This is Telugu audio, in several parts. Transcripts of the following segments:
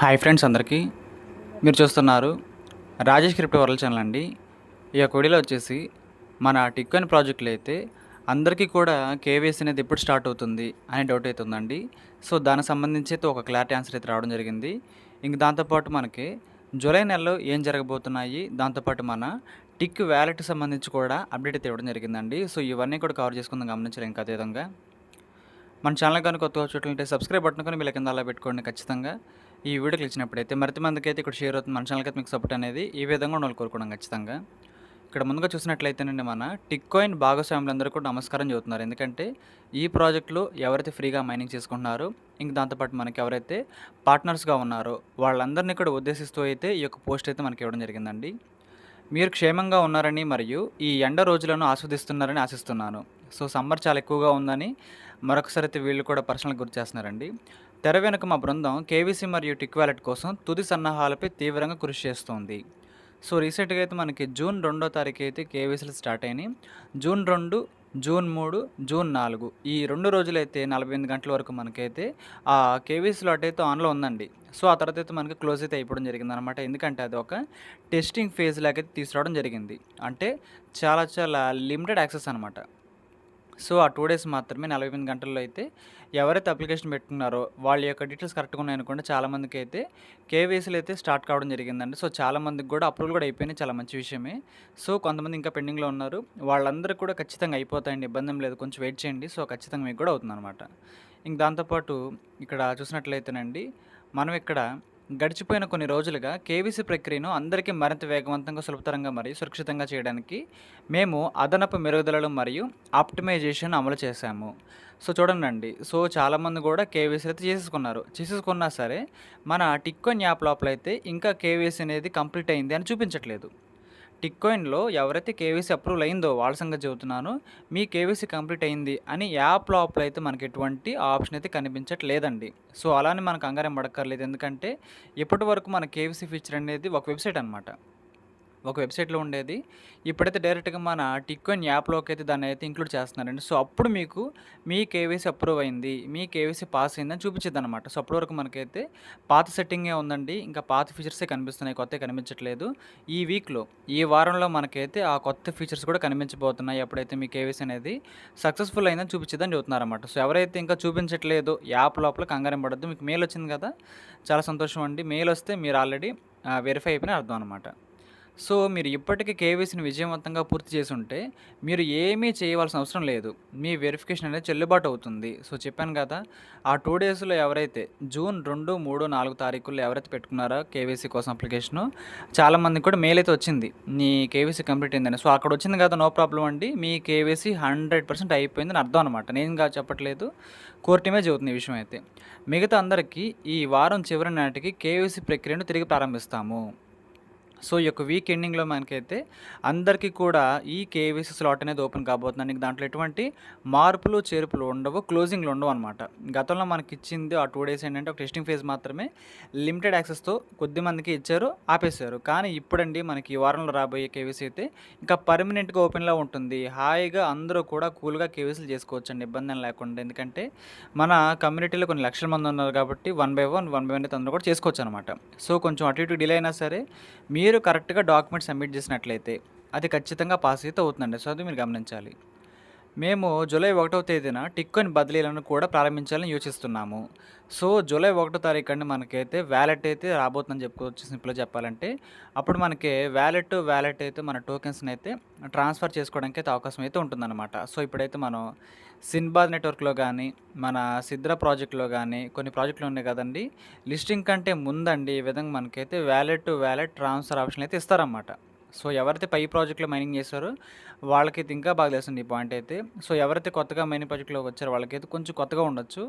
హాయ్ ఫ్రెండ్స్ అందరికీ. మీరు చూస్తున్నారు రాజేష్ క్రిప్టో వరల్డ్ ఛానల్ అండి. ఈ యొక్క వీడియోలో వచ్చేసి మన టిక్కాయిన్ ప్రాజెక్టులో అయితే అందరికీ కూడా కేవైసీ అనేది ఎప్పుడు స్టార్ట్ అవుతుంది అనే డౌట్ అయితే ఉందండి. సో దానికి సంబంధించి అయితే ఒక క్లారిటీ ఆన్సర్ అయితే రావడం జరిగింది. ఇంక దాంతోపాటు మనకి జూలై నెలలో ఏం జరగబోతున్నాయి, దాంతోపాటు మన టిక్ వ్యాలెట్కి సంబంధించి కూడా అప్డేట్ అయితే ఇవ్వడం జరిగిందండి. సో ఇవన్నీ కూడా కవర్ చేసుకుందాం, గమనించాలి. ఇంకా అదేవిధంగా మన ఛానల్ కానీ కొత్తగా వచ్చేటట్లయితే సబ్స్క్రైబ్ బటన్ కానీ వీళ్ళ కింద అలా పెట్టుకోండి. ఖచ్చితంగా ఈ వీడియోకి ఇచ్చినప్పుడైతే మరింత మందికి అయితే ఇక్కడ షేర్ అవుతుంది. మన ఛానల్కి అయితే మీకు సపోర్ట్ అనేది ఈ విధంగా ఉండాలి కోరుకోవడం ఖచ్చితంగా. ఇక్కడ ముందుగా చూసినట్లయితేనండి, మన టిక్కాయిన్ భాగస్వాములందరూ కూడా నమస్కారం చెబుతున్నారు. ఎందుకంటే ఈ ప్రాజెక్టులో ఎవరైతే ఫ్రీగా మైనింగ్ చేసుకుంటున్నారో, ఇంక దాంతోపాటు మనకి ఎవరైతే పార్ట్నర్స్గా ఉన్నారో వాళ్ళందరినీ కూడా ఉద్దేశిస్తూ అయితే ఈ యొక్క పోస్ట్ అయితే మనకి ఇవ్వడం జరిగిందండి. మీరు క్షేమంగా ఉన్నారని మరియు ఈ ఎండ రోజులను ఆస్వాదిస్తున్నారని ఆశిస్తున్నాను. సో సమ్మర్ చాలా ఎక్కువగా ఉందని మరొకసారి అయితే వీళ్ళు కూడా పర్సనల్గా గుర్తు చేస్తున్నారండి. తెర వెనుక మా బృందం కేవీసీ మరియు టిక్ వాలెట్ కోసం తుది సన్నాహాలపై తీవ్రంగా కృషి చేస్తోంది. సో రీసెంట్గా అయితే మనకి జూన్ 2వ తారీఖు అయితే కేవీసీలు స్టార్ట్ అయినాయి. జూన్ 2, జూన్ 3, జూన్ 4 ఈ 2 రోజులైతే 48 గంటల వరకు మనకైతే ఆ కేవీసీలో అటైతే ఆన్లో ఉందండి. సో ఆ తర్వాత అయితే మనకి క్లోజ్ అయితే అయిపోవడం జరిగిందనమాట. ఎందుకంటే అది ఒక టెస్టింగ్ ఫేజ్ లాగైతే తీసుకురావడం జరిగింది. అంటే చాలా చాలా లిమిటెడ్ యాక్సెస్ అనమాట. సో ఆ 2 డేస్ మాత్రమే, 48 గంటల్లో అయితే ఎవరైతే అప్లికేషన్ పెట్టుకున్నారో వాళ్ళ యొక్క డీటెయిల్స్ కరెక్ట్గా ఉన్నాయనుకోండి, చాలామందికి అయితే కేవైసీలు అయితే స్టార్ట్ కావడం జరిగిందండి. సో చాలామందికి కూడా అప్రూవల్ కూడా అయిపోయినాయి, చాలా మంచి విషయమే. సో కొంతమంది ఇంకా పెండింగ్లో ఉన్నారు, వాళ్ళందరూ కూడా ఖచ్చితంగా అయిపోతాయండి, ఇబ్బంది ఏం లేదు. కొంచెం వెయిట్ చేయండి. సో ఖచ్చితంగా మీకు కూడా అవుతుందన్నమాట. ఇంక దాంతోపాటు ఇక్కడ చూసినట్లయితేనండి, మనం ఇక్కడ గడిచిపోయిన కొన్ని రోజులుగా కేవీసీ ప్రక్రియను అందరికీ మరింత వేగవంతంగా, సులభతరంగా మరియు సురక్షితంగా చేయడానికి మేము అదనపు మెరుగుదలలు మరియు ఆప్టిమైజేషన్ అమలు చేశాము. సో చూడండి, సో చాలామంది కూడా కేవైసీ అయితే చేసేసుకున్నా సరే మన టిక్కాయిన్ యాప్ లోపల అయితే ఇంకా కేవైసీ అనేది కంప్లీట్ అయింది అని చూపించట్లేదు. టిక్కాయిన్లో ఎవరైతే కేవైసీ అప్రూవల్ అయిందో వాళ్ళ సంగతి చెబుతున్నాను. మీ కేవైసీ కంప్లీట్ అయింది అని యాప్ లోపల అయితే మనకి ఎటువంటి ఆప్షన్ అయితే కనిపించట్లేదండి. సో అలానే మనకు కంగారేం పడక్కర్లేదు. ఎందుకంటే ఇప్పటి వరకు మన కేవైసీ ఫీచర్ అనేది ఒక వెబ్సైట్ అనమాట, ఒక వెబ్సైట్లో ఉండేది. ఇప్పుడైతే డైరెక్ట్గా మన టిక్కాయిన్ యాప్లోకి అయితే దాన్ని అయితే ఇంక్లూడ్ చేస్తున్నారండి. సో అప్పుడు మీకు మీ కేవైసీ అప్రూవ్ అయింది, మీ కేవైసీ పాస్ అయిందని చూపించేది అనమాట. సో అప్పటి వరకు మనకైతే పాత సెట్టింగే ఉందండి, ఇంకా పాత ఫీచర్సే కనిపిస్తున్నాయి, కొత్తవి కనిపించట్లేదు. ఈ వీక్లో, ఈ వారంలో మనకైతే ఆ కొత్త ఫీచర్స్ కూడా కనిపించబోతున్నాయి. ఎప్పుడైతే మీ కేవైసీ అనేది సక్సెస్ఫుల్ అయిందని చూపించేదని చెబుతున్నారన్నమాట. సో ఎవరైతే ఇంకా చూపించట్లేదు యాప్ లోపల కంగారం పడద్దు. మీకు మెయిల్ వచ్చింది కదా, చాలా సంతోషం అండి. మెయిల్ వస్తే మీరు ఆల్రెడీ వెరిఫై అయిపోయిన అర్థం అనమాట. సో మీరు ఇప్పటికీ కేవైసీని విజయవంతంగా పూర్తి చేసి ఉంటే మీరు ఏమీ చేయవలసిన అవసరం లేదు, మీ వెరిఫికేషన్ అనేది చెల్లుబాటు అవుతుంది. సో చెప్పాను కదా, ఆ 2 డేస్లో ఎవరైతే జూన్ 2, 3, 4 తారీఖుల్లో ఎవరైతే పెట్టుకున్నారో కేవైసీ కోసం అప్లికేషను, చాలామందికి కూడా మెయిల్ అయితే వచ్చింది, మీ కేవైసీ కంప్లీట్ అయిందని. సో అక్కడ వచ్చింది కదా, నో ప్రాబ్లం అండి, మీ కేవైసీ 100% అయిపోయిందని అర్థం అనమాట. నేను కాదు చెప్పట్లేదు, కోర్టుమే చెబుతుంది ఈ విషయం అయితే. మిగతా అందరికీ ఈ వారం చివరి నాటికి కేవైసీ ప్రక్రియను తిరిగి ప్రారంభిస్తాము. సో ఈ యొక్క వీక్ ఎండింగ్లో మనకైతే అందరికీ కూడా ఈ కేవైసీ స్లాట్ అనేది ఓపెన్ కాబోతుందండి. దాంట్లో ఎటువంటి మార్పులు చేర్పులు ఉండవు, క్లోజింగ్లు ఉండవు అనమాట. గతంలో మనకి ఇచ్చింది ఆ 2 డేస్ ఏంటంటే ఒక టెస్టింగ్ ఫేజ్ మాత్రమే, లిమిటెడ్ యాక్సెస్తో కొద్ది మందికి ఇచ్చారు, ఆపేశారు. కానీ ఇప్పుడండి మనకి ఈ వారంలో రాబోయే కేవైసీ అయితే ఇంకా పర్మనెంట్గా ఓపెన్లో ఉంటుంది. హాయిగా అందరూ కూడా కూల్గా కేవైసీలు చేసుకోవచ్చండి, ఇబ్బంది ఏం లేకుండా. ఎందుకంటే మన కమ్యూనిటీలో కొన్ని లక్షల మంది ఉన్నారు కాబట్టి వన్ బై వన్ అయితే అందరూ కూడా చేసుకోవచ్చు అనమాట. సో కొంచెం అటు ఇటు డిలే అయినా సరే మీరు కరెక్ట్గా డాక్యుమెంట్ సబ్మిట్ చేసినట్లయితే అది ఖచ్చితంగా పాస్ అయితే అవుతుందండి. సో అది మీరు గమనించాలి. మేము జూలై 1వ తేదీన టిక్కాయిన్ బదిలీలను కూడా ప్రారంభించాలని యోచిస్తున్నాము. సో జూలై 1వ తారీఖు అండి మనకైతే వ్యాలెట్ అయితే రాబోతుందని చెప్పుకోవచ్చు. సింపుల్గా చెప్పాలంటే అప్పుడు మనకి వ్యాలెట్ అయితే మన టోకెన్స్ని అయితే ట్రాన్స్ఫర్ చేసుకోవడానికి అయితే అవకాశం అయితే ఉంటుందన్నమాట. సో ఇప్పుడైతే మనం సిన్బాద్ నెట్వర్క్లో కానీ, మన సిద్రా ప్రాజెక్ట్లో కానీ కొన్ని ప్రాజెక్టులు ఉన్నాయి కదండి, లిస్టింగ్ కంటే ముందండి ఈ విధంగా మనకైతే వ్యాలెట్ ట్రాన్స్ఫర్ ఆప్షన్ అయితే ఇస్తారన్నమాట. సో ఎవరైతే పై ప్రాజెక్ట్లో మైనింగ్ చేస్తారో వాళ్ళకైతే ఇంకా బాగా తెలుస్తుంది ఈ పాయింట్ అయితే. సో ఎవరైతే కొత్తగా మైనింగ్ ప్రాజెక్ట్లోకి వచ్చారో వాళ్ళకైతే కొంచెం కొత్తగా ఉండొచ్చు.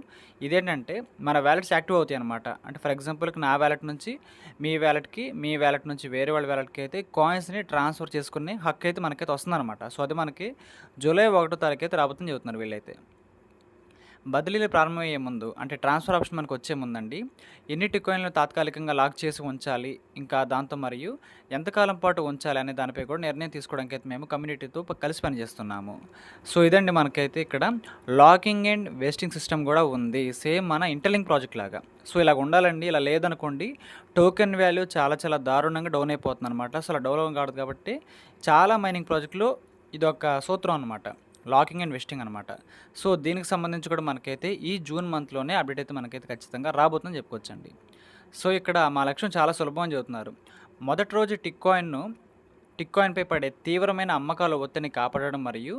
ఇదేంటంటే మన వ్యాలెట్స్ యాక్టివ్ అవుతాయి అనమాట. అంటే ఫర్ ఎగ్జాంపుల్కి నా వ్యాలెట్ నుంచి మీ వ్యాలెట్కి, మీ వ్యాలెట్ నుంచి వేరే వాళ్ళ వ్యాలెట్కి అయితే కాయిన్స్ని ట్రాన్స్ఫర్ చేసుకునే హక్కు అయితే మనకైతే వస్తుందన్నమాట. సో అది మనకి జూలై 1వ తారీఖు అయితే రాబోతుందని చెబుతున్నారు వీళ్ళైతే. బదిలీలు ప్రారంభమయ్యే ముందు అంటే ట్రాన్స్ఫర్ ఆప్షన్ మనకు వచ్చే ముందండి ఎన్ని టిక్ కాయిన్‌లు తాత్కాలికంగా లాక్ చేసి ఉంచాలి, ఇంకా దాంతో మరియు ఎంతకాలం పాటు ఉంచాలి అనే దానిపై కూడా నిర్ణయం తీసుకోవడానికైతే మేము కమ్యూనిటీతో కలిసి పనిచేస్తున్నాము. సో ఇదండి మనకైతే ఇక్కడ లాకింగ్ అండ్ వేస్టింగ్ సిస్టమ్ కూడా ఉంది. సేమ్ మన ఇంటర్లింక్ ప్రాజెక్ట్ లాగా. సో ఇలాగ ఉండాలండి. ఇలా లేదనుకోండి టోకెన్ వాల్యూ చాలా చాలా దారుణంగా డౌన్ అయిపోతుందనమాట. అసలు డౌన్ కాదు కాబట్టి చాలా మైనింగ్ ప్రాజెక్టులో ఇదొక సూత్రం అనమాట. లాకింగ్ అండ్ వెస్టింగ్ అనమాట. సో దీనికి సంబంధించి కూడా మనకైతే ఈ జూన్ మంత్‌లోనే అప్డేట్ అయితే మనకైతే ఖచ్చితంగా రాబోతుందని చెప్పుకోవచ్చండి. సో ఇక్కడ మా లక్ష్యం చాలా సులభం అని చెబుతున్నారు. మొదటి రోజు టిక్ కాయిన్‌పై పడే తీవ్రమైన అమ్మకాల ఒత్తిడిని కాపాడడం మరియు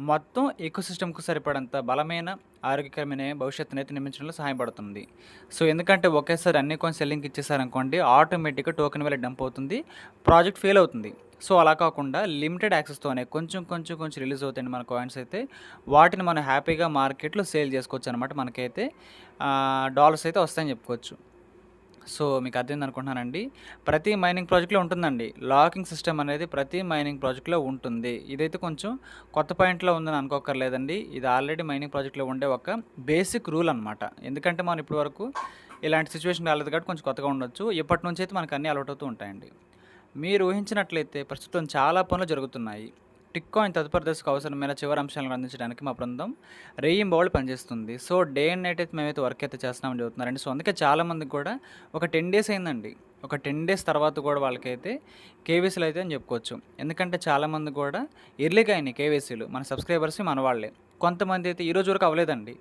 మొత్తం ఎకోసిస్టమ్‌కు సరిపడంత బలమైన, ఆరోగ్యకరమైన భవిష్యత్తునైతే నిర్మించడంలో సహాయపడుతుంది. సో ఎందుకంటే ఒకేసారి అన్ని కాయిన్స్ సెల్లింగ్‌కి ఇచ్చేసారనుకోండి ఆటోమేటిక్‌గా టోకెన్ వాల్యూ డంప్ అవుతుంది. ప్రాజెక్ట్ ఫెయిల్ అవుతుంది. సో అలా కాకుండా లిమిటెడ్ యాక్సెస్‌తోనే కొంచెం రిలీజ్ అవుతాయండి మన కాయిన్స్ అయితే. వాటిని మనం హ్యాపీగా మార్కెట్‌లో సేల్ చేసుకోవచ్చనమాట. మనకైతే డాలర్స్ అయితే వస్తాయని చెప్పుకోవచ్చు. సో మీకు అర్థమైంది అనుకుంటున్నానండి. ప్రతి మైనింగ్ ప్రాజెక్ట్‌లో ఉంటుందండి. లాకింగ్ సిస్టమ్ అనేది ప్రతి మైనింగ్ ప్రాజెక్ట్‌లో ఉంటుంది. ఇదైతే కొంచెం కొత్త పాయింట్‌లో ఉందని అనుకోక్కర్లేదండి. ఇది ఆల్రెడీ మైనింగ్ ప్రాజెక్ట్‌లో ఉండే ఒక బేసిక్ రూల్ అనమాట. ఎందుకంటే మనం ఇప్పటి వరకు ఇలాంటి సిచ్యువేషన్ రాలేదు కాబట్టి కొంచెం కొత్తగా ఉండొచ్చు. ఇప్పటి నుంచి అయితే మనకు అన్నీ అలవాటవుతూ ఉంటాయండి. మీరు ఊహించినట్లయితే ప్రస్తుతం చాలా పనులు జరుగుతున్నాయి. టిక్ కాయిన్ తదుపరి దశకు అవసరమైన చివరి అంశాలను అందించడానికి మా బృందం రేయింబవళ్ళు పనిచేస్తుంది. సో డే అండ్ నైట్ అయితే మేమైతే వర్క్ అయితే చేస్తున్నామని చెబుతున్నారండి. సో అందుకే చాలామందికి కూడా ఒక 10 డేస్ అయిందండి. ఒక 10 డేస్ తర్వాత కూడా వాళ్ళకైతే కేవైసీలు అయితే అని చెప్పుకోవచ్చు. ఎందుకంటే చాలామంది కూడా ఎర్లీగా అయినాయి కేవైసీలు. మన సబ్స్క్రైబర్స్ మన వాళ్ళే. కొంతమంది అయితే ఈ రోజు వరకు అవ్వలేదండి.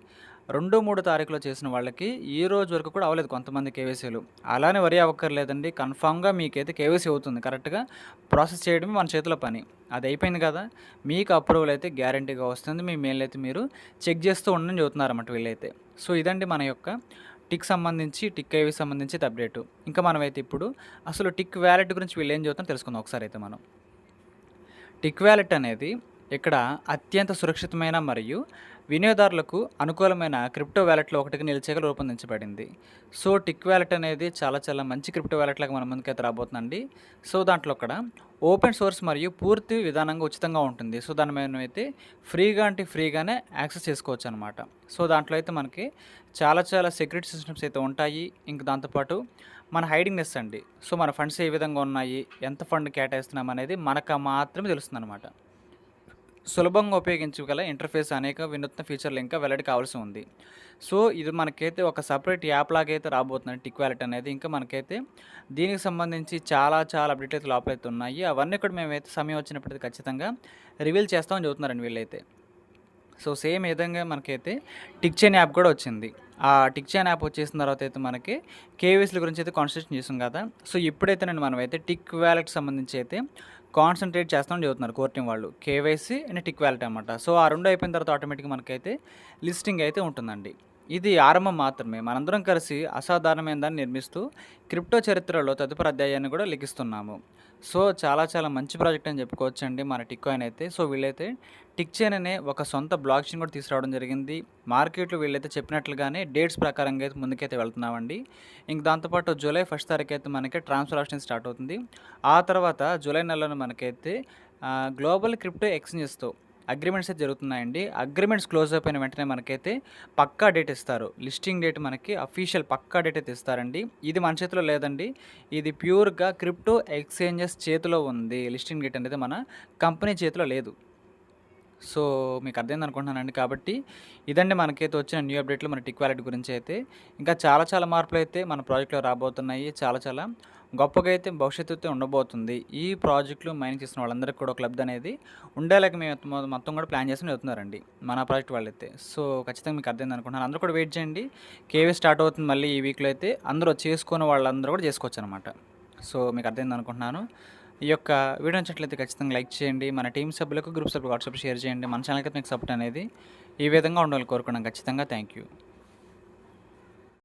2, 3 తారీఖులో చేసిన వాళ్ళకి ఈ రోజు వరకు కూడా అవ్వలేదు కొంతమంది కేవైసీలు. అలానే వరి అవ్వక్కర్లేదండి. కన్ఫామ్‌గా మీకైతే కేవైసీ అవుతుంది. కరెక్ట్‌గా ప్రాసెస్ చేయడమే మన చేతిలో పని. అది అయిపోయింది కదా! మీకు అప్రూవల్ అయితే గ్యారంటీగా వస్తుంది. మీ మెయిల్ అయితే మీరు చెక్ చేస్తూ ఉండండి చెబుతున్నారన్నమాట వీళ్ళైతే. సో ఇదండి మన యొక్క టిక్ కేవైసీ సంబంధించి అప్డేటు. ఇంకా మనమైతే ఇప్పుడు అసలు టిక్ వాలెట్ గురించి వీళ్ళు ఏం చెబుతారో తెలుసుకుందాం ఒకసారి అయితే మనం. టిక్ వాలెట్ అనేది ఇక్కడ అత్యంత సురక్షితమైన మరియు వినియోగదారులకు అనుకూలమైన క్రిప్టో వాలెట్‌లో ఒకటిగా నిలిచేగా రూపొందించబడింది. సో టిక్ వాలెట్ అనేది చాలా చాలా మంచి క్రిప్టో వాలెట్ లాగా మన ముందుకైతే రాబోతుందండి. సో దాంట్లో అక్కడ ఓపెన్ సోర్స్ మరియు పూర్తి విధానంగా ఉచితంగా ఉంటుంది. సో దాన్ని మనమైతే ఫ్రీగానే యాక్సెస్ చేసుకోవచ్చనమాట. సో దాంట్లో అయితే మనకి చాలా చాలా సెక్యూరిటీ సిస్టమ్స్ అయితే ఉంటాయి. ఇంక దాంతోపాటు మన హైడింగ్‌నెస్ అండి. సో మన ఫండ్స్ ఏ విధంగా ఉన్నాయి, ఎంత ఫండ్ కేటాయిస్తున్నాం అనేది మనకు మాత్రమే తెలుస్తుందనమాట. సులభంగా ఉపయోగించగల ఇంటర్ఫేస్ అనేక వినూత్న ఫీచర్లు ఇంకా వెల్లడి కావాల్సి ఉంది. సో ఇది మనకైతే ఒక సపరేట్ యాప్ లాగా అయితే రాబోతుందండి టిక్ వాలెట్ అనేది. ఇంకా మనకైతే దీనికి సంబంధించి చాలా చాలా అప్డేట్లు అయితే లోపలైతే ఉన్నాయి. అవన్నీ కూడా మేమైతే సమయం వచ్చినప్పుడు ఖచ్చితంగా రివీల్ చేస్తామని చెబుతున్నారండి వీళ్ళైతే. సో సేమ్ విధంగా మనకైతే టిక్ చైన్ యాప్ కూడా వచ్చింది. ఆ టిక్ చైన్ యాప్ వచ్చేసిన తర్వాత అయితే మనకి కేవైసీల గురించి అయితే కాన్సన్ట్రేషన్ చేసాం కదా. సో ఇప్పుడైతే మనమైతే టిక్ వాలెట్ సంబంధించి అయితే కాన్సన్ట్రేట్ చేస్తామని చెబుతున్నారు కోర్ టీమ్ వాళ్ళు. కేవైసీ అండ్ టిక్ వాలెట్ అనమాట. సో ఆ 2 అయిపోయిన తర్వాత ఆటోమేటిక్‌గా మనకైతే లిస్టింగ్ అయితే ఉంటుందండి. ఇది ఆరంభం మాత్రమే. మనందరం కలిసి అసాధారణమైన దాన్ని నిర్మిస్తూ క్రిప్టో చరిత్రలో తదుపరి అధ్యాయాన్ని కూడా లిఖిస్తున్నాము. సో చాలా చాలా మంచి ప్రాజెక్ట్ అని చెప్పుకోవచ్చండి మన టిక్ కాయిన్ అయితే. సో వీళ్ళైతే టిక్ చైన్ అనే ఒక సొంత బ్లాక్ చైన్ కూడా తీసుకురావడం జరిగింది. మార్కెట్లో వీళ్ళైతే చెప్పినట్లుగానే డేట్స్ ప్రకారంగా అయితే ముందుకైతే వెళ్తున్నామండి. ఇంక దాంతోపాటు జూలై 1 తారీఖు అయితే మనకి ట్రాన్స్ఫర్ ఆప్షన్ స్టార్ట్ అవుతుంది. ఆ తర్వాత జూలై నెలలో మనకైతే గ్లోబల్ క్రిప్టో ఎక్స్చేంజెస్‌తో అగ్రిమెంట్స్ అయితే జరుగుతున్నాయండి. అగ్రిమెంట్స్ క్లోజ్ అయిపోయిన వెంటనే మనకైతే పక్కా డేట్ ఇస్తారు. లిస్టింగ్ డేట్ మనకి అఫీషియల్ పక్కా డేట్ అయితే ఇస్తారండి. ఇది మన చేతిలో లేదండి. ఇది ప్యూర్‌గా క్రిప్టో ఎక్స్చేంజెస్ చేతిలో ఉంది. లిస్టింగ్ డేట్ అనేది మన కంపెనీ చేతిలో లేదు. సో మీకు అర్థమైంది అనుకుంటున్నానండి. కాబట్టి ఇదండి మనకైతే వచ్చిన న్యూ అప్డేట్లు మన టిక్ వాలెట్ గురించి అయితే. ఇంకా చాలా చాలా మార్పులు అయితే మన ప్రాజెక్ట్‌లో రాబోతున్నాయి. చాలా చాలా గొప్పగా అయితే భవిష్యత్తు అయితే ఉండబోతుంది. ఈ ప్రాజెక్టులు మైనింగ్ చేసిన వాళ్ళందరికీ కూడా ఒక లబ్ధి అనేది ఉండేలాగా మేము మొత్తం కూడా ప్లాన్ చేసుకొని వెళ్తున్నారండి మన ప్రాజెక్ట్ వాళ్ళైతే. సో ఖచ్చితంగా మీకు అర్థమైంది అనుకుంటున్నాను. అందరూ కూడా వెయిట్ చేయండి. కేవీ స్టార్ట్ అవుతుంది మళ్ళీ ఈ వీక్‌లో అయితే. అందరూ చేసుకునే వాళ్ళందరూ కూడా చేసుకోవచ్చనమాట. సో మీకు అర్థమైంది అనుకుంటున్నాను. ఈ యొక్క వీడియో నచ్చినట్లయితే ఖచ్చితంగా లైక్ చేయండి. మన టీమ్ సభ్యులకు, గ్రూప్ సభ్యులకు వాట్సాప్ షేర్ చేయండి. మన ఛానల్‌కి మీకు సపోర్ట్ అనేది ఈ విధంగా ఉండాలని కోరుకున్నాం ఖచ్చితంగా. Thank you.